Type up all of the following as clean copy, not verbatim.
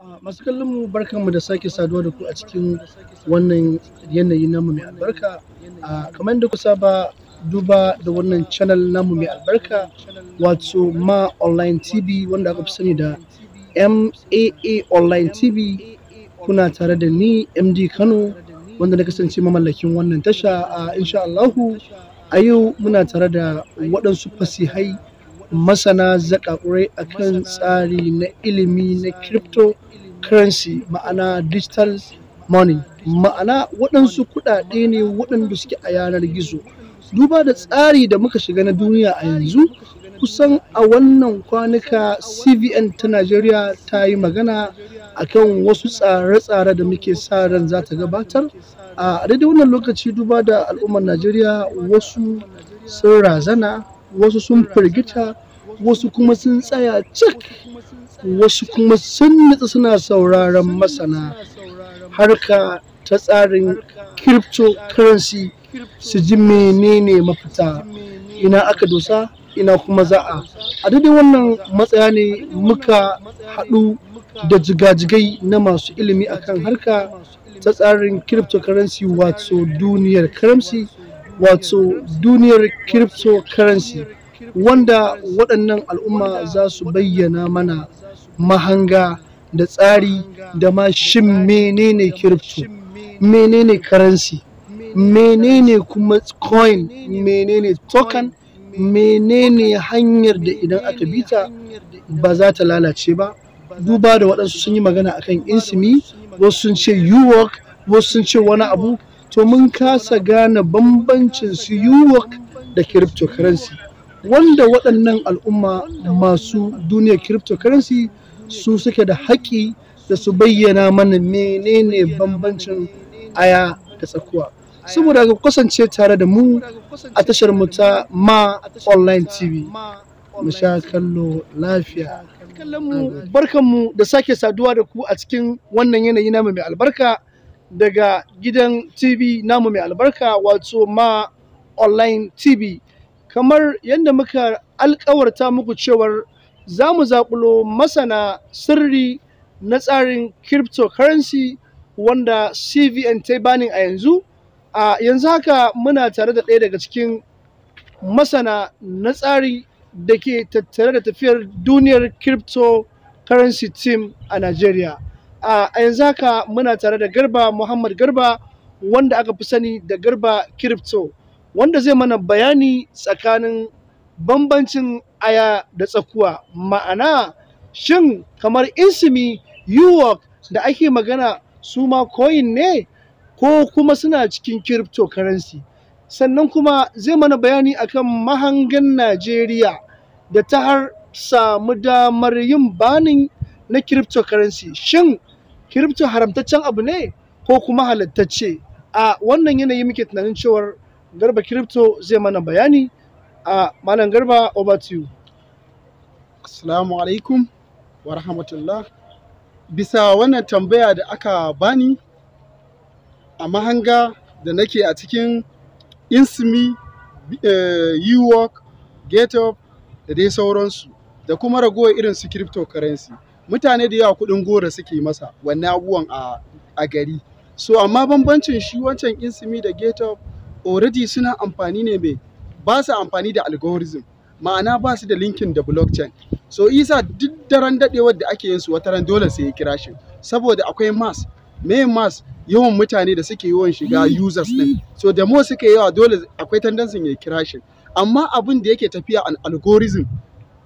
Masu kallon mu barkanmu da sake saduwa da ku a cikin wannan yanayi namu mai albarka. Kamar da ku saba duba da wannan channel namu mai albarka wato Ma Online TV wanda aka fi sani da MAA Online TV. Kuna tare da ni MD Kano wanda na kasance mamallakin wannan tasha. Insha Allahu a yau muna tare da waɗansu fasihai masana zakakurai akan tsari na ilimi na cryptocurrency, ma'ana digital money, ma'ana waɗansu kuɗaɗe ne waɗanda suke a yanar gizo. Duba da tsari da muka shiga na duniya a yanzu, kusan a wannan kwanuka CBN ta Najeriya ta yi magana akan wasu tsare-tsare da muke sa ran za ta gabatar. A daidai wannan lokaci duba da al'ummar Najeriya, wasu sun razana, wasu sun firgita, wasu kuma sun tsaya cik, wasu kuma sun nutsu suna sauraron masana harka ta tsarin cryptocurrency su ji menene mafita, ina aka dosa, ina kuma za'a. A daidai wannan matsaya ne muka haɗu da jigajigai na masu ilimi akan harka ta tsarin cryptocurrency wato duniyar currency, wato duniyar cryptocurrency, wanda waɗannan al'umma za su bayyana mana mahanga da tsari da ma shin menene crypto, menene currency, menene kuma coin, menene token, menene hanyar da idan aka bi ta ba za ta lalace ba. Duba da waɗansu sun yi magana akan insimi, wasu sun ce UWORK, wasu sun ce wani abu, to mun kasa gane bambancin su UWORK da cryptocurrency, wanda waɗannan al'umma masu duniyar cryptocurrency su suke da haƙƙi da su bayyana mana menene bambancin aya da tsakuwa. Saboda ga kasance tare da mu a tashar mu ta Ma Online TV, mu sha kallo lafiya. Barkanmu da sake saduwa da ku a cikin wannan yanayi namu mai albarka daga gidan TV namu mai albarka wato Ma Online TV. Kamar yadda muka alkawarta muku cewar za mu zaƙulo masana sirri na tsarin cryptocurrency wanda CBN ta banin a yanzu. Yanzu haka muna tare da ɗaya daga cikin masana na tsari da ke tattare da tafiyar duniyar cryptocurrency team a Najeriya. A yanzu haka muna tare da Garba Muhammad Garba, wanda aka fi sani da Garba Crypto, wanda zai mana bayani tsakanin bambancin aya da tsakuwa, ma'ana shin kamar insimi, UWORK da ake magana su ma coin ne ko kuma suna cikin cryptocurrency. Sannan kuma zai mana bayani akan mahangan Najeriya da ta har samu damar yin banin na cryptocurrency. Shin crypto haramtaccen abu ne ko kuma halattacce? A wannan yanayi muke tunanin cewar Garba Crypto zai mana bayani. Malam Garba, over to you. Assalamu alaikum wa rahmatullah. Bisa wannan tambaya da aka bani, a mahanga da nake a cikin insimi, UWORK, GetUp da dai sauransu, da kuma ragowar irin su cryptocurrency, mutane da yawa kuɗin gora suke masa wannan abubuwan a gari. So amma bambancin shi wancan insimi da GetUp already suna amfani ne mai, ba su amfani da algorithm, ma'ana ba su da linkin da blockchain. So isa duk daren dadewar da ake yin su wataran dole sai ya kira shi, saboda akwai mass. Me mass? Yawan mutane da suke yawan shiga users din. So da mo suke yawa dole akwai tendency ya kira shi. Amma abin da yake tafiya an algorithm,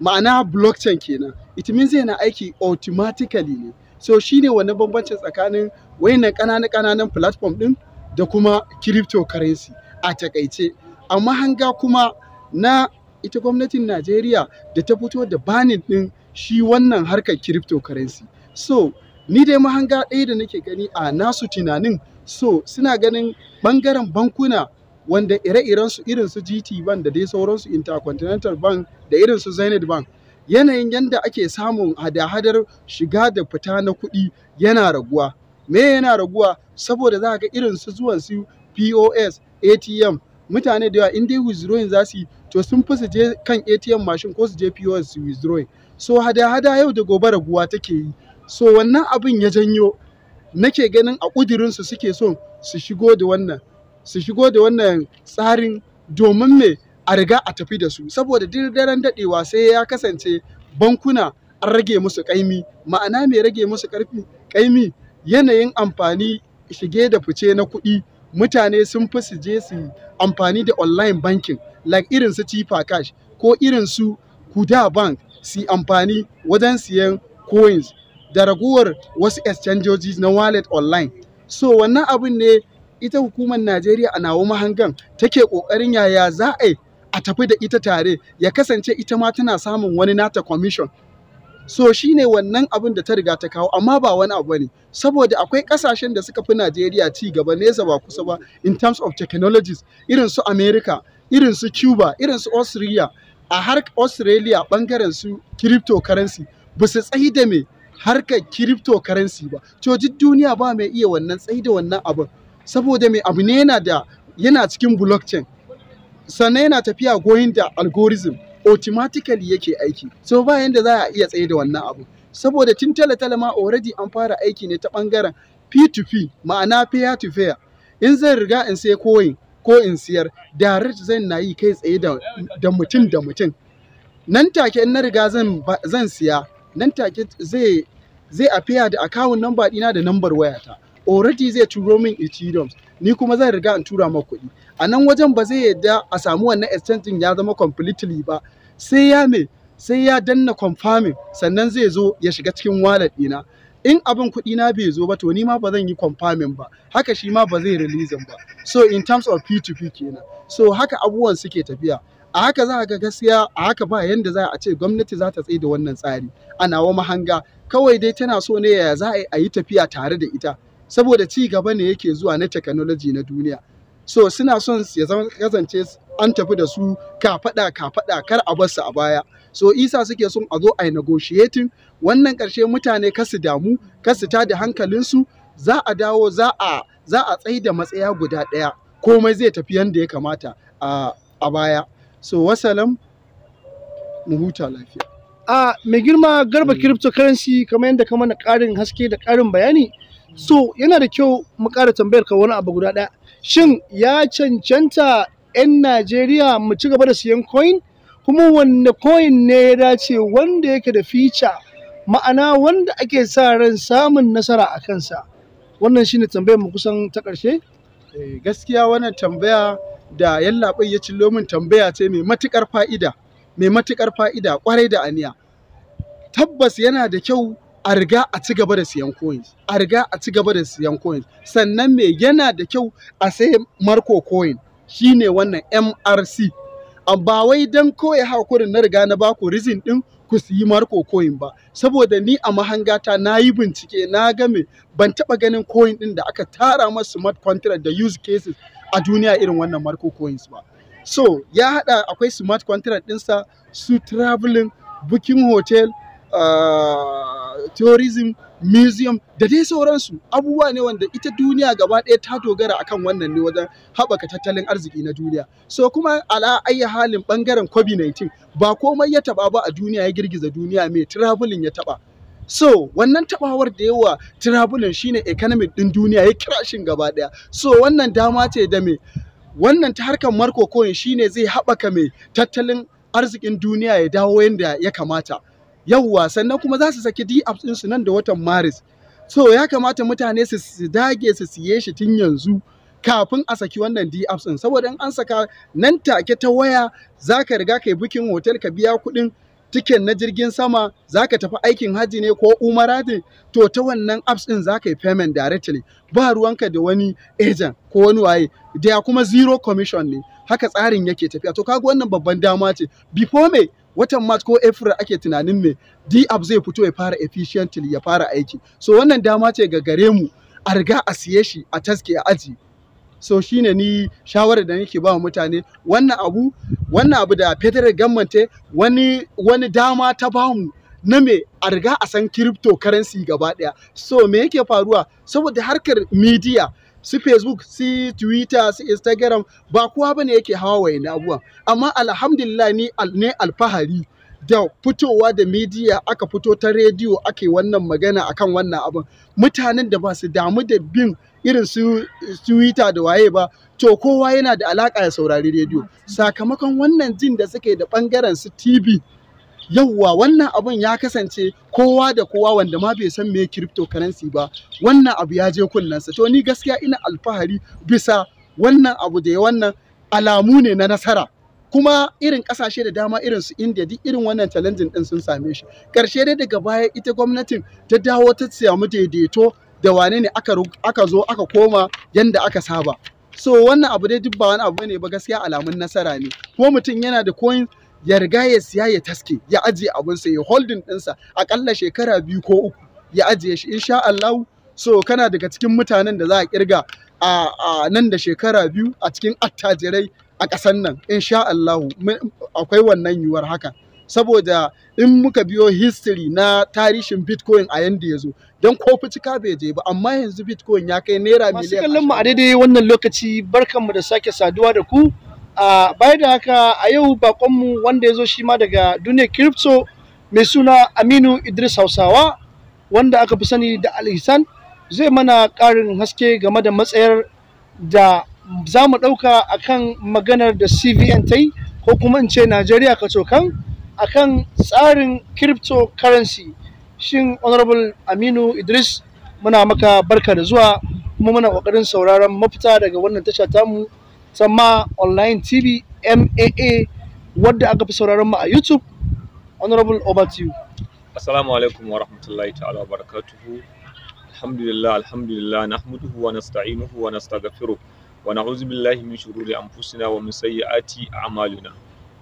ma'ana blockchain kenan, it means yana aiki automatically ne. So shine wannan bambancin tsakanin wayannan ƙananan platform din da kuma cryptocurrency a takaice. Amma hanga kuma na ita gwamnatin Najeriya da ta fito da banin din shi wannan harkar cryptocurrency. So ni dai mahanga ɗaya da nake gani a nasu tunanin, so suna ganin ɓangaren bankuna wanda ire-iren su irin su GT Bank da dai sauransu, Intercontinental Bank da irin su Zenith Bank, yanayin yanda ake samun hada-hadar shiga da fita na kuɗi yana raguwa. Me yana raguwa? Saboda za ga irin su zuwan su POS, ATM, mutane da yawa in dai withdrawing za su yi to sun fi su je kan ATM machine ko su je POS su withdrawing. So hada-hada yau da gobe raguwa take yi. so wannan abin ya janyo nake ganin a ƙudurinsu suke son su shigo da wannan tsarin domin me a riga a tafi da su, saboda daren daɗewa sai ya kasance bankuna an rage musu ƙaimi. Ma'ana mai rage musu ƙaimi, yanayin amfani shige da fice na kuɗi, mutane sun fi su je su amfani da online banking like irin su Tifa Cash ko irin su Kuda Bank, su amfani wajen siyan coins da raguwar wasu exchanges na wallet online. So wannan abin ne ita hukumar Najeriya a nawa mahangan take ƙoƙarin yaya za a tafi da ita tare, ya kasance ita ma tana samun wani nata commission. So shine wannan abin da ta riga ta kawo, amma ba wani abu ne, saboda akwai ƙasashen da suka fi Najeriya ci gaba nesa ba kusa ba in terms of technologies, irin su America, irin su Cuba, irin su Australia. A harkar Australia ɓangaren su cryptocurrency ba su tsayi da me harkar cryptocurrency ba. To duk duniya ba mai iya wannan tsayi da wannan abin, saboda mai abu ne yana cikin blockchain, sannan yana tafiya going da algorithm automatically yake aiki. So ba yanda za a iya tsaye da wannan abu, saboda tun tale ma already an fara aiki ne ta ɓangaren P2P, ma'ana peer to peer. In zan riga in sai coin ko in siyar, direct zan na yi kai tsaye da mutum da mutum. Nan take in na riga zan siya, nan take zai appear da account number ɗina da number wayata. Already zai turo min Ethereum, ni kuma zan riga in tura ma kuɗi. A nan wajen ba zai yadda a samu wannan exchange ya zama completely ba, sai ya danna confirming, sannan zai zo ya shiga cikin wallet ɗina. In abin kuɗi na bai zo ba, to ni ma ba zan yi confirming ba, haka shi ma ba zai releasing ba. So in terms of P2P kenan, so haka abubuwan suke tafiya. A haka za ga gaskiya, a haka ba yanda za a ce gwamnati za ta tsaye da wannan tsari. A nawa mahanga kawai dai tana so ne ya za a yi tafiya tare da ita, saboda ci gaba ne yake zuwa na technology na duniya. So suna son ya kasance an tafi da su kafaɗa kar a bar su a baya. So isa suke son a zo a yi negotiating, wannan ƙarshe mutane kar su damu, kar su tada hankalinsu, za a dawo za a tsaye da matsaya guda ɗaya, komai zai tafi yanda ya kamata a baya. So wasalam, mu huta lafiya. Mai girma Garba cryptocurrency, kamar yadda ka mana ƙarin haske da ƙarin bayani, so yana da kyau mu ƙara tambayar ka wani abu guda ɗaya. Shin ya cancanta 'yan Najeriya mu ci gaba da siyan coin? Kuma wanne coin ne ya dace wanda yake da feature, ma'ana wanda ake sa ran samun nasara a kansa? Wannan shine tambayar mu kusan ta ƙarshe. Gaskiya wannan tambaya da yallaɓai ya cillo min tambaya ce mai matuƙar fa'ida ƙwarai da aniya. Tabbas yana da kyau a riga a ci gaba da siyan coins, sannan me yana da kyau a sai Marco coin, shine wannan MRC. Ba wai dan kawai hakurin na riga na baku reason din ku siyi Marco coin ba, saboda ni a mahangata na yi bincike na game ban taɓa ganin coin din da aka tara masa smart contract da use cases a duniya irin wannan Marco coins ba. So ya haɗa akwai smart contract ɗinsa, su traveling, booking hotel, tourism, museum da dai sauransu. Abubuwa ne wanda ita duniya gaba ɗaya ta dogara akan wannan ne wajen haɓaka tattalin arziki na duniya. So kuma ala ayyi halin ɓangaren COVID-19 ba komai ya taɓa ba a duniya ya girgiza duniya, mai traveling ya taɓa. So wannan taɓawar da yawa traveling shine economic ɗin duniya ya crashin gaba ɗaya. So wannan dama ce da me wannan ta harkar Marco coin shine zai haɓaka mai tattalin arzikin duniya ya dawo yanda ya kamata. Yawwa, sannan kuma za su saki D-apps ɗinsu nan da watan Maris. So ya kamata mutane su dage su siye shi tun yanzu kafin a saki wannan D-apps ɗin, saboda in an saka nan take ta waya za ka riga kai booking hotel, ka biya kuɗin tiket na jirgin sama, za ka tafi aikin hajji ne ko umara ne, to ta wannan apps ɗin za ka yi payment directly, ba ruwanka da wani agent ko wani waye, da kuma zero commission ne. Haka tsarin yake tafiya. To kaga wannan babban dama ce. Before me watan March ko April ake tunanin me D-app zai fito ya fara efficiently ya fara aiki. So wannan dama ce ga gare mu a riga a siye shi a taske a aji. So shine ni shawarar da nake ba mutane, wannan abu da federal government wani dama ta bamu na me a riga a san cryptocurrency gaba daya. So me yake faruwa? Saboda harkar media, su Facebook, su Twitter, su Instagram, ba kowa bane yake hawa wayannan abubuwan. Amma alhamdulillah ni alfahari da fitowa da media aka fito ta rediyo ake wannan magana akan wannan abin, mutanen da ba su damu da bin irin su Twitter da waye ba, to kowa yana da alaka ya saurari rediyo. Sakamakon wannan jin da suke da bangaren su TV, yauwa wannan abun ya kasance kowa da kowa wanda ma bai san me cryptocurrency ba, wannan abu ya je kunnensa. To ni gaskiya ina alfahari bisa wannan abu da ya wannan alamu ne na nasara. Kuma irin kasashe da dama irin su India duk irin wannan challenging din sun same shi. Karshe dai daga baya ita gwamnatin ta dawo ta samu daidaito da wane ne aka zo aka koma yanda aka saba. So wannan abu dai duk ba wani abu ne ba, gaskiya alamun nasara ne. Ko mutum yana da coin ya riga ya siya ya taske ya ajiye abinsa ya holding ɗinsa akalla shekara 2 ko 3 ya ajiye shi, insha Allah. So kana daga cikin mutanen da za a kirga a nan da shekara 2 a cikin attajirai a ƙasar nan, insha Allah akwai wannan yiwuwar haka. Saboda in muka biyo history na tarihin Bitcoin a yanda ya zo, don ko cika bai je ba, amma yanzu Bitcoin ya kai naira miliyan. Masu kallon mu a daidai wannan lokaci, barkanmu da sake saduwa da ku. Bayan da haka, a yau bakonmu wanda ya zo shi ma daga duniyar crypto mai suna Aminu Idris Hausawa, wanda aka fi sani da Al-Ihsan, zai mana ƙarin haske game da matsayar da za mu ɗauka akan maganar da CBN ta yi, ko kuma in ce Najeriya kacokan akan tsarin cryptocurrency. Shin Honorable Aminu Idris, muna maka barka da zuwa, kuma muna ƙoƙarin sauraron mafita daga wannan tasha tamu sama online TV MAA, wadda aka fi sauraron mu a YouTube. Honorable, over to you. Assalamu alaikum wa rahmatullahi ta'ala wa barakatuhu. Alhamdulillah nahmaduhu wa nasta'inuhu wa nastaghfiruh wa na'udzu billahi min shururi anfusina wa min sayyiati a'malina.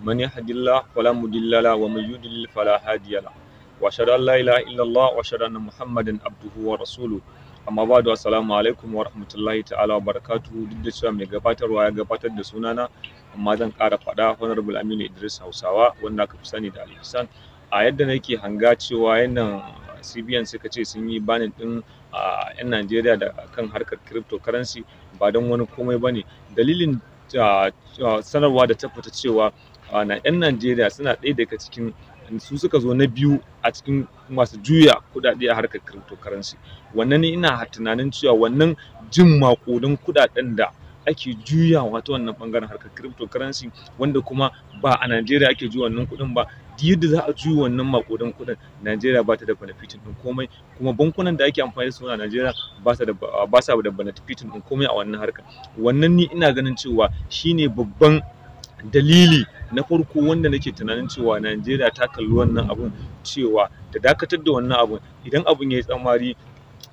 Man yahdihillahu fala mudilla lahu wa man yudlil fala hadiya lahu. Wa ashhadu an la ilaha illallah wa ashhadu anna Muhammadan abduhu wa rasuluhu. Amma ba'du, assalamu alaikum wa rahmatullahi ta'ala wa barakatuhu. Duk da cewa mai gabatarwa ya gabatar da sunana, amma zan ƙara faɗa Honorable Aminu Idris Hausawa, wanda aka fi sani da Al-Ihsan. A yadda nake hanga cewa yannan CBN suka ce sun yi banin ɗin 'yan Najeriya da kan harkar cryptocurrency ba don wani komai ba ne. Dalilin sanarwa da ta fita cewa 'yan Najeriya suna ɗaya daga cikin su suka zo na biyu a cikin masu juya kuɗaɗe a harkar cryptocurrency. Wannan ne ina tunanin cewa wannan jin maƙudan kuɗaɗen da ake juyawa ta wannan ɓangaren harkar cryptocurrency, wanda kuma ba a Najeriya ake juya wannan kuɗin ba. Yadda za a juya wannan maƙudan kuɗin, Najeriya ba ta da benefitin ɗin komai, kuma bankunan da ake amfani da su a Najeriya ba sa da benefitin ɗin komai a wannan harkar. Wannan ni ina ganin cewa shine babban dalili na farko wanda nake tunanin cewa Najeriya ta kalli wannan abun, cewa ta dakatar da wannan abun idan abun ya yi tsamari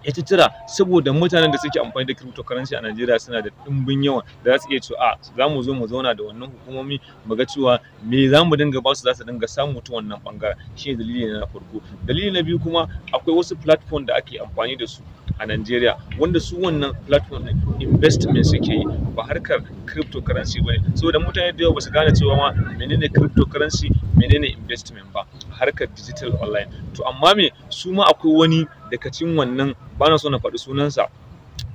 ya cira, saboda mutanen da suke amfani da cryptocurrency a Najeriya suna da ɗimbin yawan da za su iya cewa za mu zo mu zauna da wannan hukumomi mu ga cewa me za mu dinga ba su, za su dinga samu ta wannan ɓangaren. Shi ne dalili na farko. Dalili na biyu kuma, akwai wasu platform da ake amfani da su a Najeriya, wanda su wannan platform ɗin investment suke yi, ba harkar cryptocurrency ba ne. Saboda mutane da yawa ba su gane cewa ma menene cryptocurrency, menene investment ba, harkar digital online. To amma su ma akwai wani daga cikin wannan, ba na so na faɗi sunansa,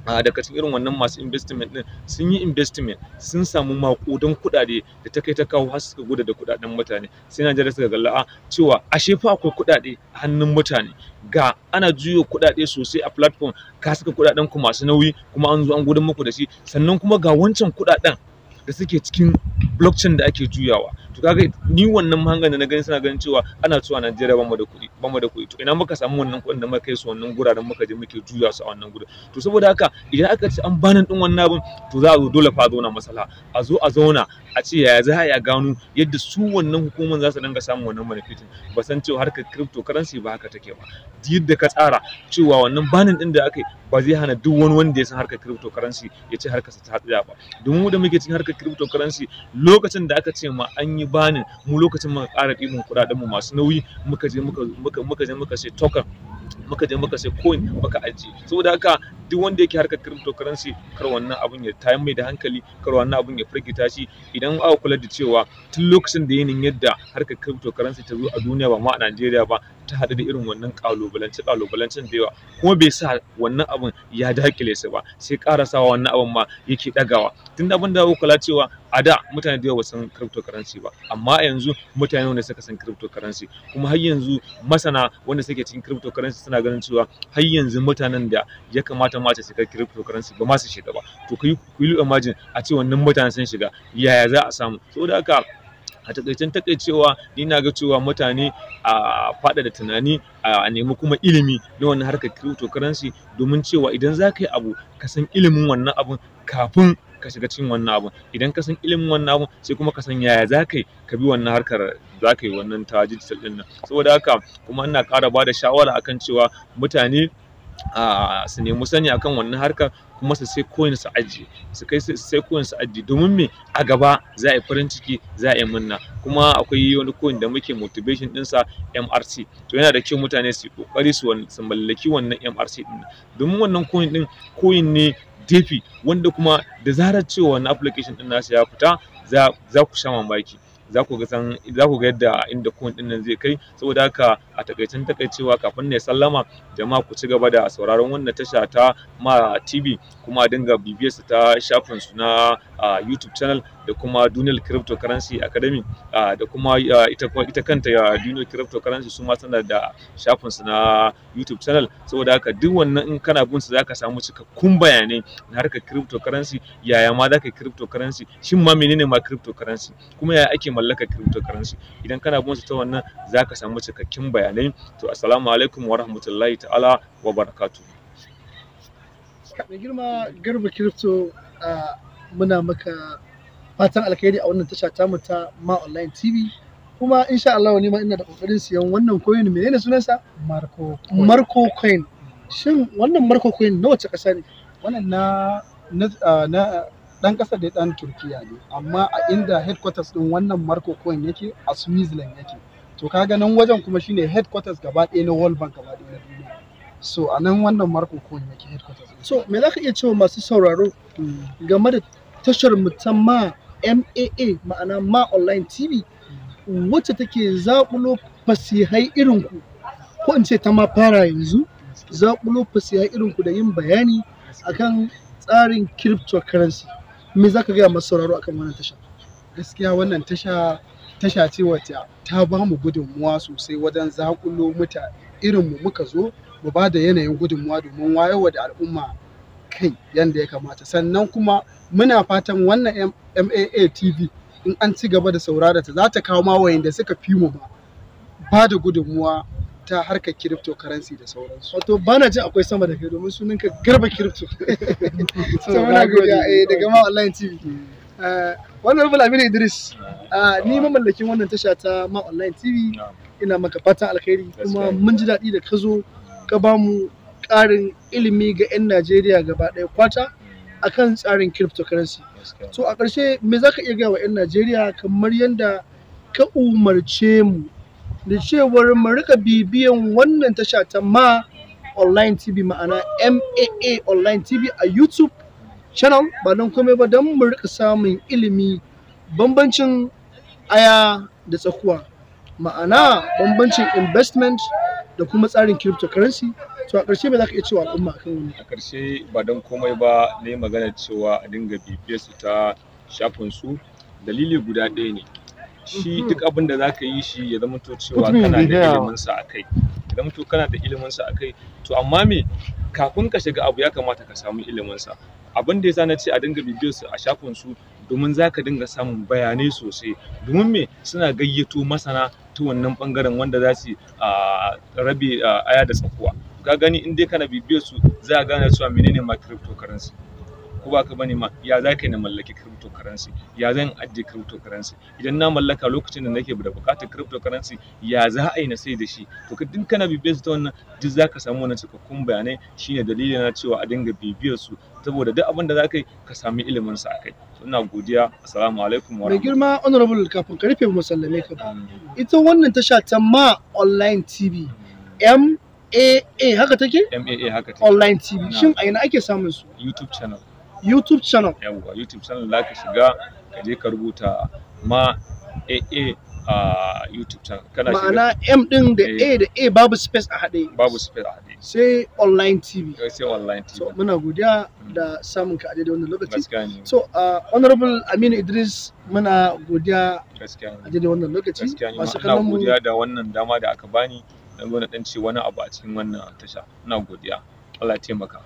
daga cikin irin wannan masu investment din, sun yi investment sun samu maƙudan kuɗaɗe da ta kai ta kawo har suka gudu da kuɗaɗen mutane. Sai Najeriya suka galla cewa ashe fa akwai kuɗaɗe a hannun mutane, ga ana juyo kuɗaɗe sosai a platform, ka saka kuɗaɗen ku masu nauyi kuma an zo an gudun muku da shi, sannan kuma ga wancan kuɗaɗen da suke cikin blockchain da ake juyawa. To kaga ni wannan mahangan da na gani suna ganin cewa ana cewa Najeriya ba mu da kuɗi, to ina muka samu wannan kuɗin da muka kai su wannan guraren muka je muke juya su a wannan gurin. To saboda haka idan aka ce an banan din wannan abin, to za a zo dole fa zauna maslaha, a zo a zauna a ce yaya za a gano yadda su wannan hukumar za su dinga samun wannan benefitin. Ba san cewa harkar cryptocurrency ba haka take ba. Yadda ka tsara cewa wannan banin din da aka yi ba zai hana duk wani wanda ya san harkar cryptocurrency ya ce harkarsa ta tsaya ba. Domin mu da muke cikin harkar cryptocurrency, lokacin da aka ce ma an yi banin, mu lokacin muka ƙara ɗimin kuɗaɗen mu masu nauyi, muka je muka sai token, muka je muka sai coin muka ajiye. Saboda haka duk wanda yake harkar cryptocurrency kar wannan abun ya tayar mai da hankali, kar wannan abun ya firgita shi. Idan aka kula da cewa tun lokacin da yanayin yadda harkar cryptocurrency ta zo a duniya ba ma a Najeriya ba, ta haɗu da irin wannan ƙalubalancen da yawa, kuma bai sa wannan abun ya dakile su ba, sai ƙara sawa wannan abun ma yake ɗagawa. Tun abin da aka kula cewa a da mutane da yawa san cryptocurrency ba, amma a yanzu mutane wanda suka san cryptocurrency, kuma har yanzu masana wanda suke cikin cryptocurrency suna ganin cewa har yanzu mutanen da ya kamata ma su shiga cryptocurrency ba ma su shiga ba. To ku yi imagine a ce wannan mutanen sun shiga, yaya za a samu? Saboda haka a takaicen takaicewa ni na ga cewa mutane a faɗaɗa tunani a nemi kuma ilimi na wannan harkar cryptocurrency, domin cewa idan za ka yi abu ka san ilimin wannan abun kafin ka shiga cikin wannan abun. Idan ka san ilimin wannan abun sai kuma ka san yaya za ka yi ka bi wannan harkar, za ka yi wannan ta digital ɗin nan. Saboda haka kuma ina ƙara ba da shawara akan cewa mutane su nemi sani akan wannan harkar, kuma su sai coin su ajiye, sai coin su ajiye, domin me a gaba za a yi farin ciki, za a yi murna. Kuma akwai wani coin da muke motivation ɗinsa MRC, to yana da kyau mutane su yi ƙoƙari su mallaki wannan MRC ɗin, domin wannan coin ɗin coin ne DeFi wanda kuma da zarar cewa wannan application ɗin nasu ya fita za ku sha mamaki. Za ku ga yadda inda coin ɗin nan zai kai. Saboda haka a takaicen takaicewa kafin ne sallama, jama'a ku ci gaba da sauraron wannan tasha ta Ma TV, kuma a dinga bibiyar su ta shafin su na YouTube channel da kuma Duniyar Cryptocurrency Academy, da kuma ita kanta Duniyar Cryptocurrency su ma suna da shafin su na YouTube channel. Saboda haka duk wannan in kana bin su zaka samu cikakkun bayanai na harkar cryptocurrency, yaya ma zaka yi cryptocurrency, shin ma menene ma cryptocurrency, kuma yaya ake mallakar cryptocurrency. Idan kana bin su ta wannan zaka samu cikakken bayanai. To assalamu alaikum wa rahmatullahi ta'ala wa barakatuh. Mai girma Garba Crypto, muna maka fatan alkhairi a wannan tasha tamu ta Ma Online TV, kuma insha Allah ni ma ina da kokarin siyan wannan coin. Menene sunansa? Marco coin. Shin wannan Marco coin na wace ƙasa ne? Wannan na ɗan ƙasa da ɗan Turkiya ne, amma a inda headquarters ɗin wannan Marco coin yake a Switzerland yake. To kaga nan wajen kuma shine headquarters gaba ɗaya na World Bank gaba ɗaya na duniya. So a nan wannan Marco coin yake headquarters. So me za ka iya cewa masu sauraro game da tashar mu ta MAA, ma'ana Ma Online TV, wacce take zaƙulo fasihai irin ku, ko in ce ta ma fara yanzu zaƙulo fasihai irin ku da yin bayani akan tsarin cryptocurrency? Me za ka gaya masu sauraro akan wannan tasha? Gaskiya wannan tasha ce wacce ta ba mu gudunmuwa sosai wajen zaƙulo mutane irin mu, muka zo mu ba da yanayin gudunmuwa domin wayarwa da al'umma kai yanda ya kamata. Sannan kuma muna fatan wannan MAA TV in an ci gaba da saurara ta za ta kawo ma wayanda suka fi mu ba da gudunmuwa ta harkar cryptocurrency da sauransu. Wato ba na jin akwai sama da kai, domin sunanka Garba Crypto. So muna godiya daga Ma Online TV. Wannan Aminu Idris, ni mamallakin wannan tasha ta Ma Online TV, ina maka fatan alkhairi, kuma mun ji daɗi da ka zo ka ba mu ƙarin ilimi ga 'yan Najeriya gaba ɗaya kwata akan tsarin cryptocurrency. So a ƙarshe me za ka iya gaya wa 'yan Najeriya, kamar yadda ka umarce mu da cewar mu rika bibiyan wannan tasha ta Ma Online TV, ma'ana MAA Online TV a YouTube channel, ba don komai ba don mu rika samun ilimi, bambancin aya da tsakuwa, ma'ana bambancin investment da kuma tsarin cryptocurrency. To a ƙarshe me za ka iya cewa al'umma akan wannan? A ƙarshe ba don komai ba ne magana cewa a dinga bibiyar su ta shafin su. Dalili guda ɗaya ne, shi duk abin da za ka yi shi ya zama to cewa kana da ilimin sa akai, ya zama to kana da ilimin sa akai. To amma me, kafin ka shiga abu ya kamata ka samu ilimin sa. Abin da yasa na ce a dinga bibiyar su a shafin su, domin za ka dinga samun bayanai sosai, domin me suna gayyato masana ta wannan bangaren wanda za su rabe aya da tsakuwa. Ka gani in dai kana bibiyar su za a gane cewa menene ma cryptocurrency, ko ba ka bane ma ya za ka yi na mallaki cryptocurrency, ya zan ajiye cryptocurrency, idan na mallaka lokacin da nake da buƙatar cryptocurrency ya za a yi na sai da shi. To duk kana bibiyar su ta wannan duk za ka samu wannan cikakkun bayanai. Shine dalilin na cewa a dinga bibiyar su, saboda duk abin da za ka yi ka sami ilimin sa akai. Ina godiya, assalamu alaikum wa rahmatullahi. Mai girma honorable, kafin ka rufe mu sallame ka, ita wannan tasha ta Ma Online TV, MAA haka take? MAA haka take. Online TV. Na. Shin a ina ake samun su? YouTube channel. YouTube channel. Yawwa YouTube channel za ka shiga ka je ka rubuta ma AA a YouTube channel. Kana shiga. Ma'ana M din da A da A babu space a haɗe. Babu space a haɗe. Sai online TV. Sai online TV. So muna godiya da samun ka a daidai wannan lokaci. Gaskiya ne. So Honorable Aminu Idris muna godiya Gaskiya a ne. daidai wannan lokaci. Gaskiya ne. Masu Ina kallon mu godiya da wannan dama da aka bani. Na zo na ɗan ce wani abu a cikin wannan tasha. Ina godiya. Allah ya taimaka.